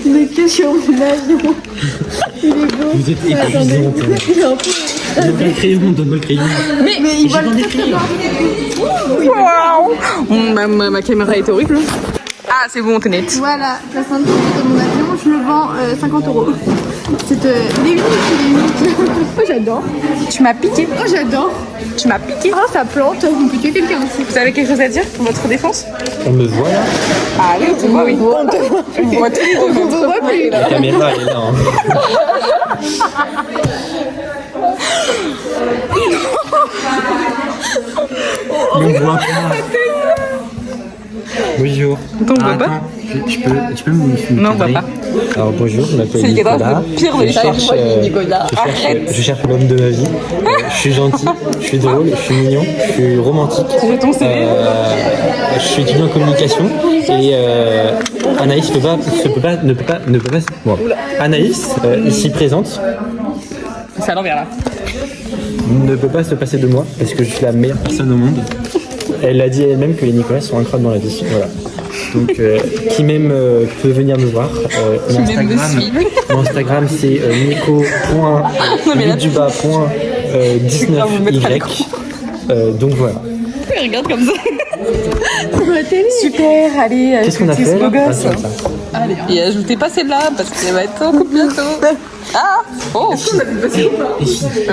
Mais que sur mon avion. Il est beau. Vous êtes épuisante. Donne-moi le crayon, donne-moi le crayon. Mais il va le faire. Waouh, ma caméra est horrible. Ah, c'est bon, t'es net. Voilà, la ceinture de mon avion, je le vends 50 €. C'est les uniques. Oh, j'adore. Tu m'as piqué. Oh, j'adore. Tu m'as piqué. Oh, ça plante. Vous piquez quelqu'un aussi. Vous avez quelque chose à dire pour votre défense? On me voit là. Ah oui, on te voit, oui. On te voit. On voit tous les deux. On te voit plus. La caméra elle est là. Hein. On me voit pas. Bonjour. On voit pas. Attends, tu peux me Non, on voit cadrer. pas. Alors bonjour, je m'appelle C'est Nicolas. le pire de Je cherche l'homme de ma vie. Je suis gentil, je suis drôle, je suis mignon, je suis romantique. C'est ton CV. Je suis étudiant en communication et Anaïs ne peut pas. Bon. Anaïs, ici présente, C'est à l'envers là. ne peut pas se passer de moi parce que je suis la meilleure personne au monde. Elle a dit elle-même que les Nicolas sont incroyables dans la vie. Voilà. Donc, qui m'aime peut venir me voir. Mon Instagram, c'est nico.19y. Donc voilà. Regarde comme ça. Sur la télé. Super, allez. Qu'est-ce qu'on a fait ce beau là? gosse. Allez. Et ajoutez pas celle-là parce qu'elle va être en coupe bientôt. Ah. Oh. Je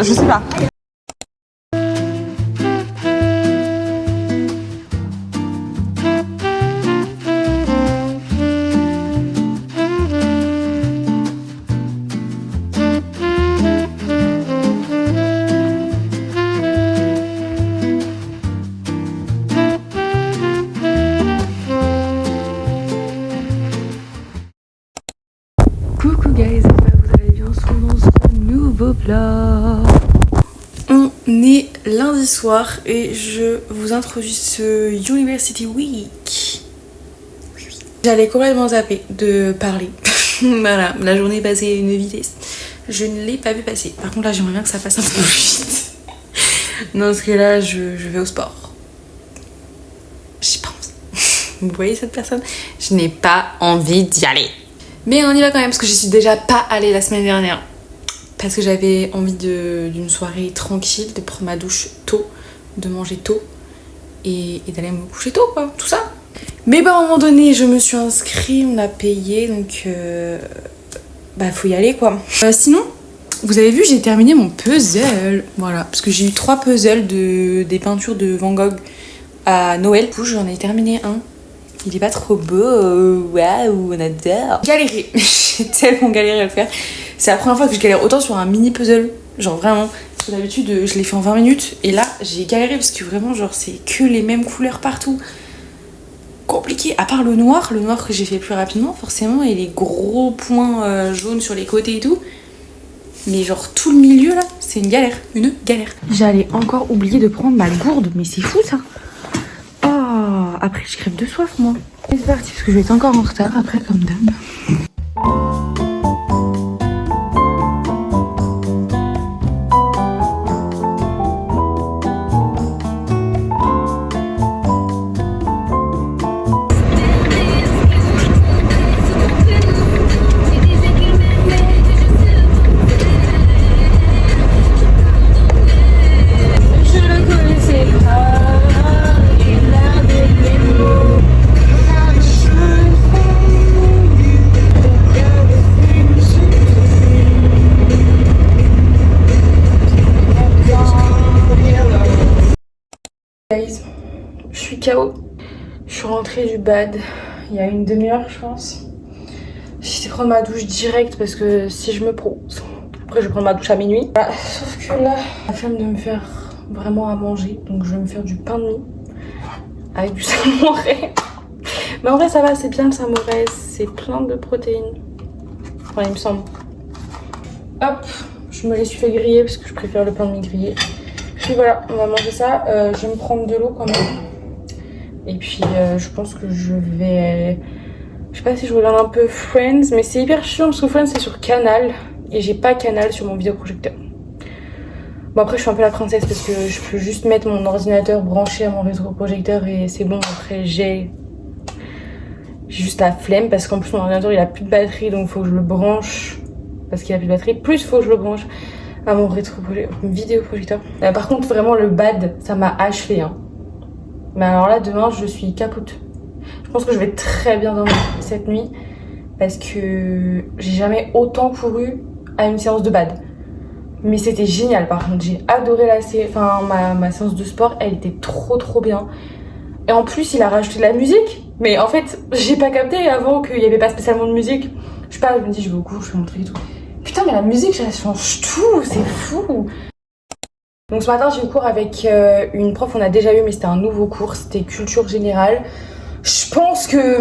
sais pas. Coucou guys, j'espère que vous allez bien. On se retrouve dans ce nouveau vlog. On est lundi soir et je vous introduis ce University Week. J'allais complètement zapper de parler. Voilà, la journée est passée à une vitesse. Je ne l'ai pas vu passer. Par contre là j'aimerais bien que ça passe un peu plus vite. Non, parce que là je vais au sport. J'ai pas envie. Vous voyez cette personne? Je n'ai pas envie d'y aller. Mais on y va quand même parce que je suis déjà pas allée la semaine dernière. Parce que j'avais envie d'une soirée tranquille, de prendre ma douche tôt, de manger tôt et d'aller me coucher tôt quoi, tout ça. Mais bah à un moment donné je me suis inscrite, on a payé donc bah faut y aller quoi. Sinon, vous avez vu j'ai terminé mon puzzle, voilà, parce que j'ai eu 3 puzzles des peintures de Van Gogh à Noël. Du coup j'en ai terminé un. Il est pas trop beau, waouh, on adore. Galéré, j'ai tellement galéré à le faire. C'est la première fois que je galère autant sur un mini puzzle, genre vraiment. Parce que d'habitude je l'ai fait en 20 minutes et là j'ai galéré parce que vraiment genre c'est que les mêmes couleurs partout. Compliqué, à part le noir que j'ai fait plus rapidement forcément et les gros points jaunes sur les côtés et tout. Mais genre tout le milieu là, c'est une galère. J'allais encore oublier de prendre ma gourde, mais c'est fou ça. Après je crève de soif moi. Et c'est parti parce que je vais être encore en retard après comme d'hab. Guys, je suis KO. Je suis rentrée du bad il y a une demi-heure je pense. J'ai été prendre ma douche direct parce que si je me pose, après je vais prendre ma douche à minuit. Voilà. Sauf que là, la flemme de me faire vraiment à manger, donc je vais me faire du pain de mie avec du samouraï. Mais en vrai ça va, c'est bien le samouraï, c'est plein de protéines. Enfin il me semble. Hop, je me les suis fait griller parce que je préfère le pain de mie grillé. Puis voilà, on va manger ça. Je vais me prendre de l'eau quand même. Et puis je pense que je vais... Je sais pas si je regarde un peu Friends, mais c'est hyper chiant parce que Friends c'est sur Canal. Et j'ai pas Canal sur mon vidéoprojecteur. Bon après je suis un peu la princesse parce que je peux juste mettre mon ordinateur branché à mon rétroprojecteur et c'est bon. Après j'ai J'ai juste la flemme parce qu'en plus mon ordinateur il a plus de batterie, donc faut que je le branche parce qu'il a plus de batterie. Plus faut que je le branche à mon vidéoprojecteur. Par contre vraiment le bad ça m'a achevé hein. Mais alors là demain je suis capote. Je pense que je vais très bien dormir cette nuit parce que j'ai jamais autant couru à une séance de bad. Mais c'était génial par contre, j'ai adoré ma séance de sport, elle était trop bien. Et en plus il a rajouté de la musique. Mais en fait j'ai pas capté avant qu'il y avait pas spécialement de musique. Je sais pas, je me dis je vais au cours, je fais mon truc et tout. Putain mais la musique ça change tout, c'est fou. Donc ce matin j'ai eu cours avec une prof, on a déjà eu mais c'était un nouveau cours, c'était culture générale. Je pense que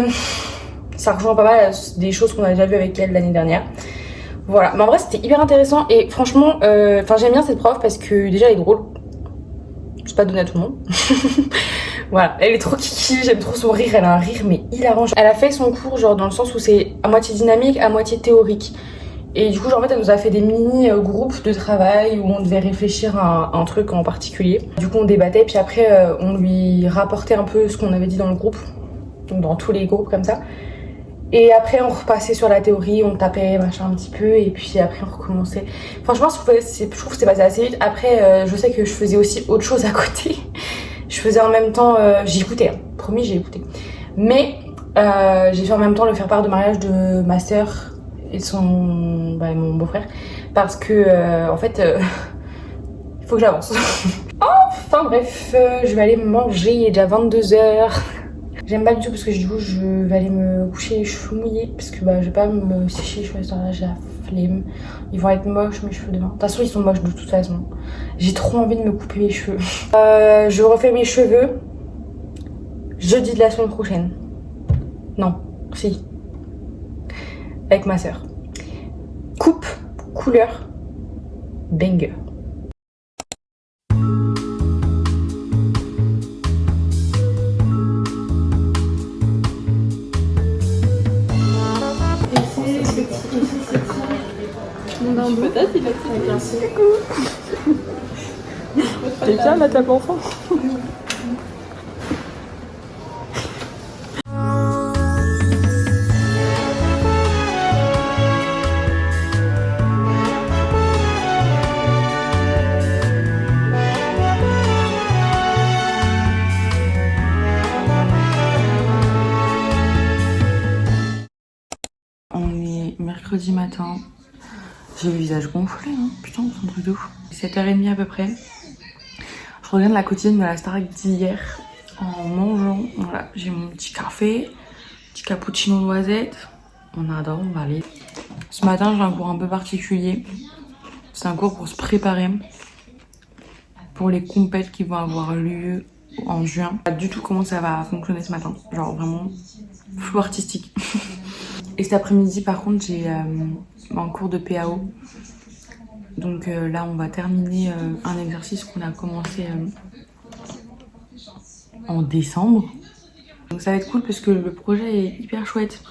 ça rejoint pas mal des choses qu'on a déjà vues avec elle l'année dernière. Voilà, mais en vrai c'était hyper intéressant et franchement, j'aime bien cette prof parce que déjà elle est drôle. C'est pas donné à tout le monde. Voilà, elle est trop kiki, j'aime trop son rire, elle a un rire mais hilarant. Elle a fait son cours genre dans le sens où c'est à moitié dynamique, à moitié théorique. Et du coup genre en fait elle nous a fait des mini groupes de travail où on devait réfléchir à un truc en particulier. Du coup on débattait puis après on lui rapportait un peu ce qu'on avait dit dans le groupe. Donc dans tous les groupes comme ça. Et après on repassait sur la théorie, on tapait machin un petit peu et puis après on recommençait. Franchement je trouve que c'est passé assez vite. Après je sais que je faisais aussi autre chose à côté. Je faisais en même temps, j'écoutais, hein. Promis j'ai écouté. Mais j'ai fait en même temps le faire-part de mariage de ma sœur et mon beau-frère. Parce que en fait, il faut que j'avance. Enfin bref, je vais aller manger, il est déjà 22h. J'aime pas du tout parce que du coup je vais aller me coucher les cheveux mouillés parce que je vais pas me sécher les cheveux à ce temps-là, j'ai la flemme. Ils vont être moches mes cheveux demain. De toute façon ils sont moches de toute façon. J'ai trop envie de me couper les cheveux. Je refais mes cheveux jeudi de la semaine prochaine. Non, si. Avec ma soeur. Coupe, couleur, banger. Peut-être il a fait t'es bien la table enfant. On est mercredi matin. J'ai le visage gonflé, hein. Putain, c'est un truc de ouf. 7h30 à peu près. Je regarde la quotidienne de la Starac d'hier en mangeant. Voilà, j'ai mon petit café, petit cappuccino noisette. On adore, on va aller. Ce matin, j'ai un cours un peu particulier. C'est un cours pour se préparer pour les compètes qui vont avoir lieu en juin. Pas du tout comment ça va fonctionner ce matin. Genre vraiment flou artistique. Et cet après-midi, par contre, j'ai un cours de PAO. Donc là, on va terminer un exercice qu'on a commencé en décembre. Donc ça va être cool parce que le projet est hyper chouette.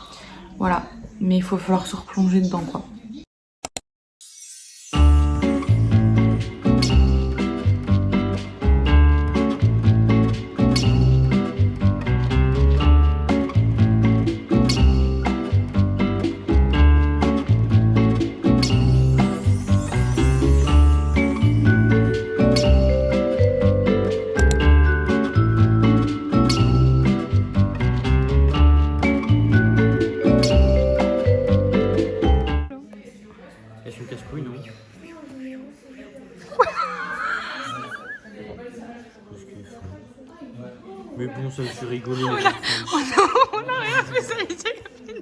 Voilà, mais il faut falloir se replonger dedans, quoi. Mais bon, ça me fait rigoler. On a rien fait, ça a été comme une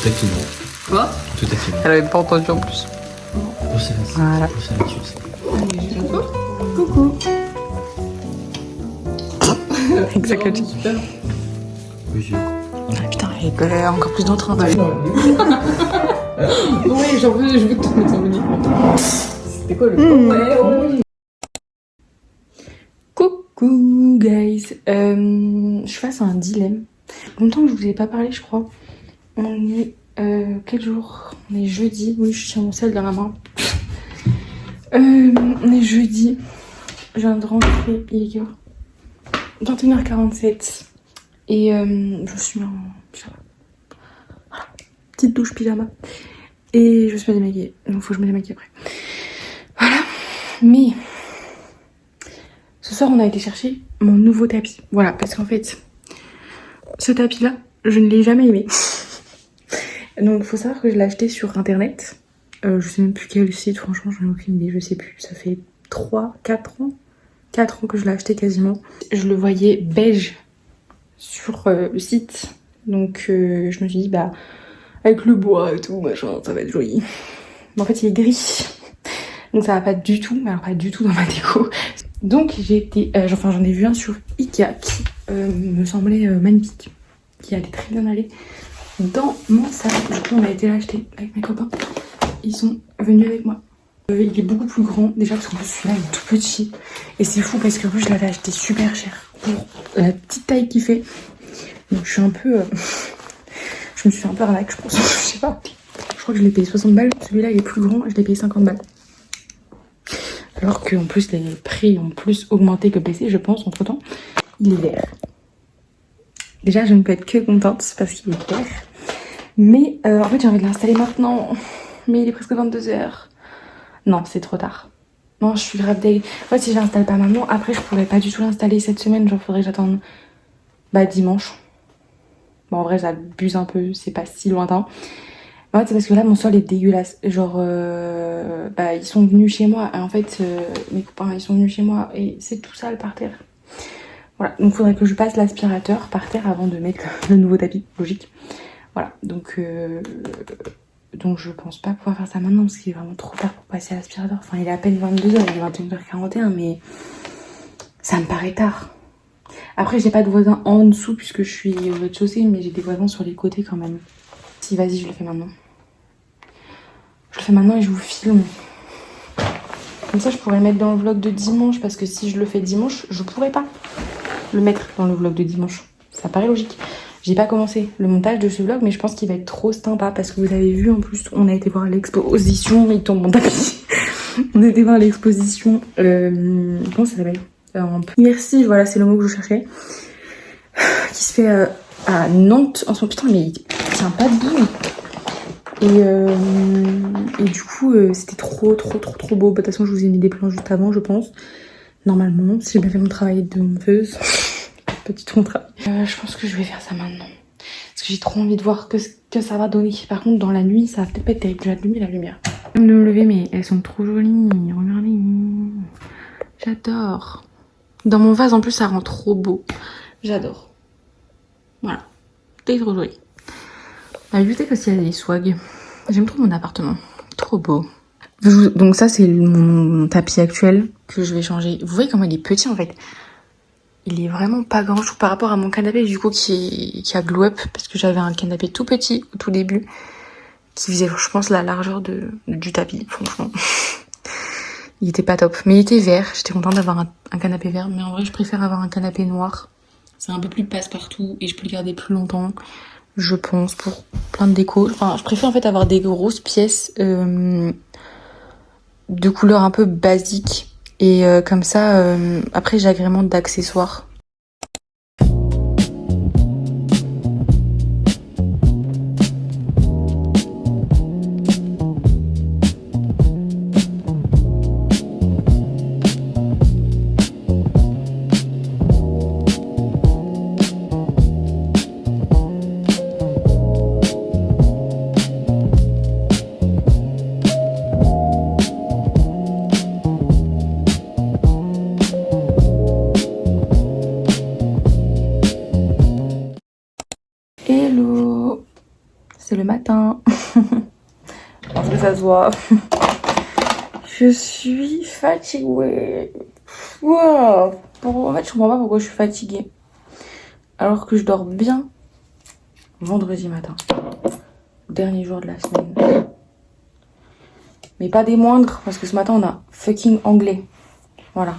à fait non. Quoi? Tout à fait non. Elle avait pas entendu en plus. Voilà. Coucou. Exactement. Oui, je Ah putain, elle est encore plus dans le train. Ouais, j'en veux, je veux que tu te mettes en menu. C'était quoi le Coucou guys, je suis face à un dilemme. Longtemps que je vous ai pas parlé, je crois. On est quel jour? On est jeudi. Oui, je tiens mon sel dans la main. On est jeudi. Je viens de rentrer. Il est 21h47 et je me suis mis en pyjama. Voilà. Petite douche pyjama et je me suis démaquillée. Donc faut que je me démaquille après. Voilà. Mais ce soir, on a été chercher mon nouveau tapis. Voilà, parce qu'en fait, ce tapis-là, je ne l'ai jamais aimé. Donc, il faut savoir que je l'ai acheté sur internet. Je sais même plus quel site, franchement, j'en ai aucune idée, je sais plus. Ça fait 4 ans que je l'ai acheté quasiment. Je le voyais beige sur le site. Donc, je me suis dit, bah, avec le bois et tout, machin, ça va être joli. Mais en fait, il est gris. Donc, ça va pas du tout, mais alors pas du tout dans ma déco. Donc j'ai été, j'en ai vu un sur Ikea qui me semblait magnifique, qui allait très bien aller dans mon salon. Du coup on a été l'acheter avec mes copains, ils sont venus avec moi. Il est beaucoup plus grand déjà parce qu'en plus celui-là il est tout petit et c'est fou parce que je l'avais acheté super cher pour la petite taille qu'il fait. Donc je suis un peu, je me suis fait un peu arnaque je pense, je sais pas. Je crois que je l'ai payé 60 balles, celui-là il est plus grand, je l'ai payé 50 balles. Alors qu'en plus les prix ont plus augmenté que baissé je pense entre temps. Il est vert. Déjà je ne peux être que contente parce qu'il est vert. Mais en fait j'ai envie de l'installer maintenant. Mais il est presque 22h. Non c'est trop tard. Non je suis grave deg. En fait si je l'installe pas maintenant, après je pourrais pas du tout l'installer cette semaine. Genre faudrait que j'attende dimanche. Bon en vrai j'abuse un peu, c'est pas si lointain. En fait c'est parce que là mon sol est dégueulasse. Genre ils sont venus chez moi. En fait mes copains ils sont venus chez moi et c'est tout sale par terre. Voilà, donc il faudrait que je passe l'aspirateur par terre avant de mettre le nouveau tapis, logique. Voilà, donc je pense pas pouvoir faire ça maintenant parce qu'il est vraiment trop tard pour passer à l'aspirateur. Enfin il est à peine 22h, il est 21h41 mais ça me paraît tard. Après j'ai pas de voisins en dessous puisque je suis au rez-de-chaussée mais j'ai des voisins sur les côtés quand même. Si vas-y je le fais maintenant. Je le fais maintenant et je vous filme. Comme ça je pourrais le mettre dans le vlog de dimanche parce que si je le fais dimanche, je pourrais pas le mettre dans le vlog de dimanche. Ça paraît logique. J'ai pas commencé le montage de ce vlog mais je pense qu'il va être trop sympa parce que vous avez vu en plus on a été voir l'exposition, il tombe mon tapis. On a été voir l'exposition, comment ça s'appelle Merci, voilà c'est le mot que je cherchais. Qui se fait à Nantes en ce moment. Putain mais il tient pas debout. Et du coup c'était trop beau. De toute façon je vous ai mis des plans juste avant je pense. Normalement si j'ai bien fait mon travail de monteuse. Petit contrat. Je pense que je vais faire ça maintenant. Parce que j'ai trop envie de voir que ça va donner. Par contre dans la nuit ça va peut-être pas être terrible. J'ai allumé la lumière. Je vais me lever mais elles sont trop jolies. Regardez. J'adore. Dans mon vase en plus ça rend trop beau. J'adore. Voilà. C'est trop joli. La bibliothèque aussi elle a des swags. J'aime trop mon appartement. Trop beau. Donc ça c'est mon tapis actuel que je vais changer. Vous voyez comment il est petit en fait. Il est vraiment pas grand chose par rapport à mon canapé du coup qui a glow up. Parce que j'avais un canapé tout petit au tout début. Qui faisait je pense la largeur du tapis franchement. Il était pas top. Mais il était vert. J'étais contente d'avoir un canapé vert. Mais en vrai je préfère avoir un canapé noir. C'est un peu plus passe-partout et je peux le garder plus longtemps. Je pense pour plein de déco. Enfin je préfère en fait avoir des grosses pièces de couleur un peu basique. Et comme ça après j'agrémente d'accessoires. c'est le matin. Parce que ça se voit. Je suis fatiguée. Wow. En fait, je comprends pas pourquoi je suis fatiguée. Alors que je dors bien vendredi matin. Dernier jour de la semaine. Mais pas des moindres, parce que ce matin, on a fucking anglais. Voilà.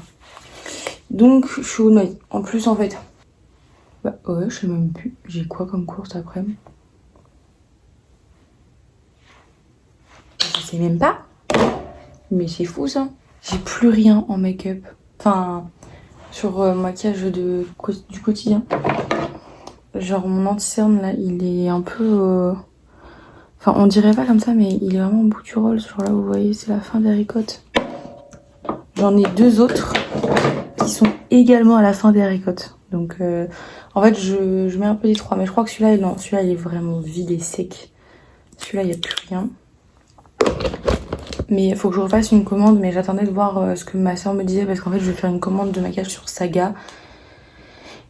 Donc, je suis au noyau. En plus, en fait... Bah ouais, je sais même plus. J'ai quoi comme course après-midi? Je sais même pas. Mais c'est fou, ça. J'ai plus rien en make-up. Enfin, sur maquillage du quotidien. Genre, mon anti-cerne, là, il est un peu... Enfin, on dirait pas comme ça, mais il est vraiment au bout du rôle. Genre là, vous voyez, c'est la fin des ricottes. J'en ai 2 autres qui sont également à la fin des ricottes. Donc, en fait, je mets un peu des 3. Mais je crois que celui-là, non, celui-là, il est vraiment vide et sec. Celui-là, il n'y a plus rien. Mais il faut que je refasse une commande. Mais j'attendais de voir ce que ma soeur me disait. Parce qu'en fait, je vais faire une commande de maquillage sur Saga.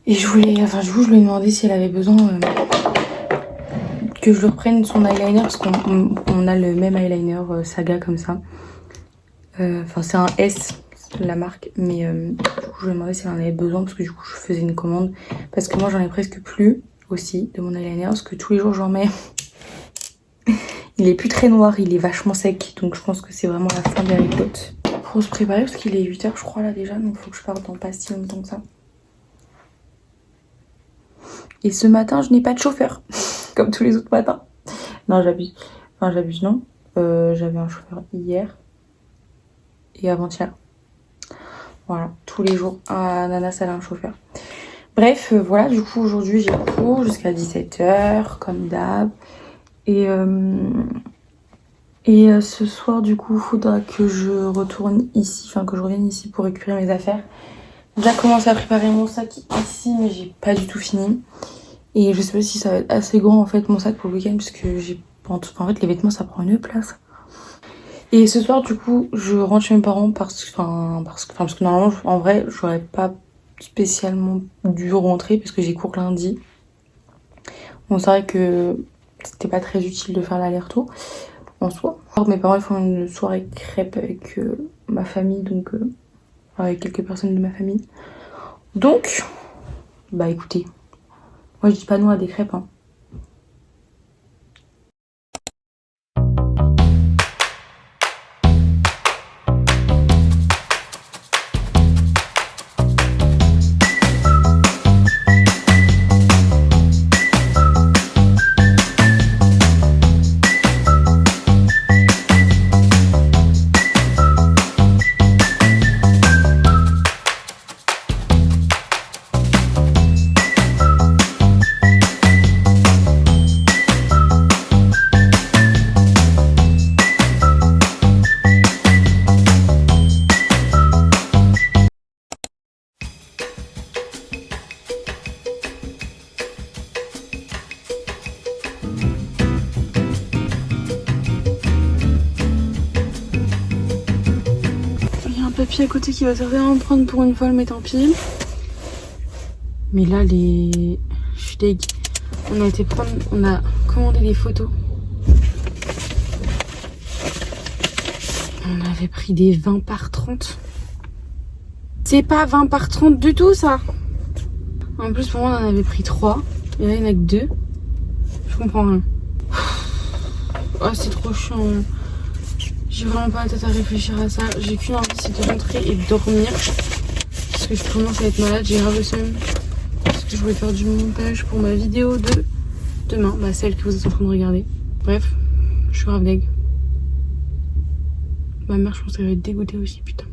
Et je voulais... Enfin, du coup, je lui ai demandé si elle avait besoin... que je reprenne son eyeliner parce qu'on a le même eyeliner Saga comme ça. Enfin c'est un S la marque, mais du coup je lui ai demandé si elle en avait besoin parce que du coup je faisais une commande parce que moi j'en ai presque plus aussi de mon eyeliner parce que tous les jours j'en mets. Il est plus très noir, il est vachement sec, donc je pense que c'est vraiment la fin des ricottes. Pour se préparer parce qu'il est 8h je crois là déjà, donc il faut que je parte dans pas si longtemps que ça. Et ce matin je n'ai pas de chauffeur. Comme tous les autres matins. Non, j'abuse. Enfin, j'abuse, non. J'avais un chauffeur hier. Et avant-hier. Voilà, tous les jours. Nanas, elle a un chauffeur. Bref, voilà, du coup, aujourd'hui, j'ai cours jusqu'à 17h, comme d'hab. Et ce soir, du coup, il faudra que je retourne ici. Enfin, que je revienne ici pour récupérer mes affaires. J'ai déjà commencé à préparer mon sac ici, mais j'ai pas du tout fini. Et je sais pas si ça va être assez grand en fait mon sac pour le week-end parce que j'ai... En fait les vêtements ça prend une place. Et ce soir du coup je rentre chez mes parents parce que normalement en vrai j'aurais pas spécialement dû rentrer parce que j'ai cours lundi. Bon c'est vrai que c'était pas très utile de faire l'aller-retour en soi. Alors, mes parents ils font une soirée crêpes avec ma famille donc avec quelques personnes de ma famille. Donc bah écoutez. Moi, je dis pas non à des crêpes. Hein. Papier à côté qui va servir à en prendre pour une fois, mais tant pis. Mais là, je suis deg. On a commandé des photos. On avait pris des 20 par 30. C'est pas 20 par 30 du tout, ça. En plus, pour moi, on en avait pris 3. Et là, il n'y en a que 2. Je comprends rien. Oh, c'est trop chiant. J'ai vraiment pas la tête à réfléchir à ça. J'ai qu'une envie, c'est de rentrer et de dormir. Parce que je commence à être malade, j'ai grave le seum. Parce que je voulais faire du montage pour ma vidéo de demain. Bah celle que vous êtes en train de regarder. Bref, je suis grave deg. Ma mère, je pense qu'elle va être dégoûtée aussi, putain.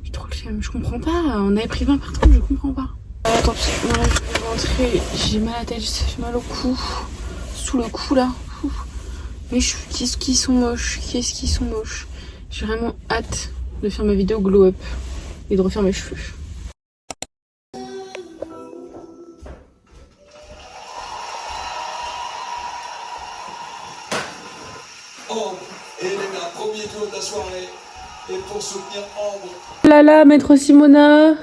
J'ai trop le seum, je comprends pas. On avait pris 20 par 30, je comprends pas. Tant pis, voilà, je vais rentrer. J'ai mal à la tête, j'ai mal au cou. Sous le cou là. Mais qu'est-ce qu'ils sont moches, J'ai vraiment hâte de faire ma vidéo glow up et de refaire mes cheveux. Ambre et Elena, premier duo de la soirée. Et pour soutenir Ambre. Oh là là, maître Simona,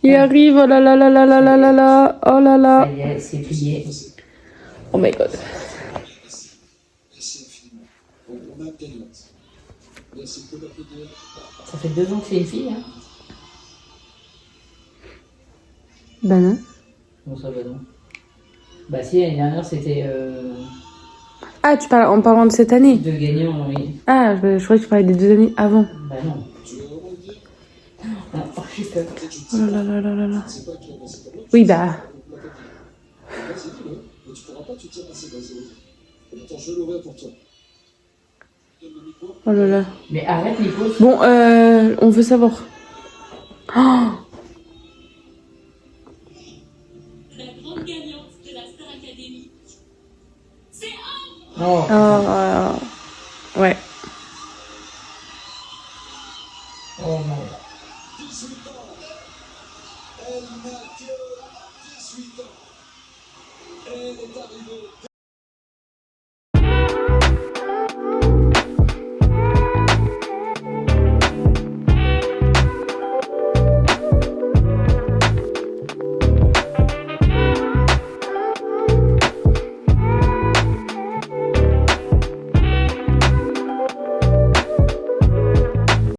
il arrive, oh là là là là là là là là, oh là là. Ça y est, c'est plié. Oh my god. même gagnante. Merci beaucoup d'applaudir. Ça fait 2 ans que c'est une fille, hein. Bah non. Bon, ça va donc. Bah si, l'année dernière, c'était Ah, tu parles en parlant de cette année. 2 gagnants, oui. Ah, je croyais que tu parlais des 2 années avant. Bah non. Ah, oh, j'ai peur. Oh là là là là là. Oui, bah. Vas-y, dis-le. Mais tu pourras pas, tu tiens assez basé. Attends, je l'aurai pour toi. Donne le micro. Oh là là. Mais arrête, Nico. Bon, on veut savoir. Oh, La grande gagnante de la Star Academy, c'est Anne. Oh. ouais. Oh non. 18 ans. Elle n'a que 18 ans. Elle est arrivée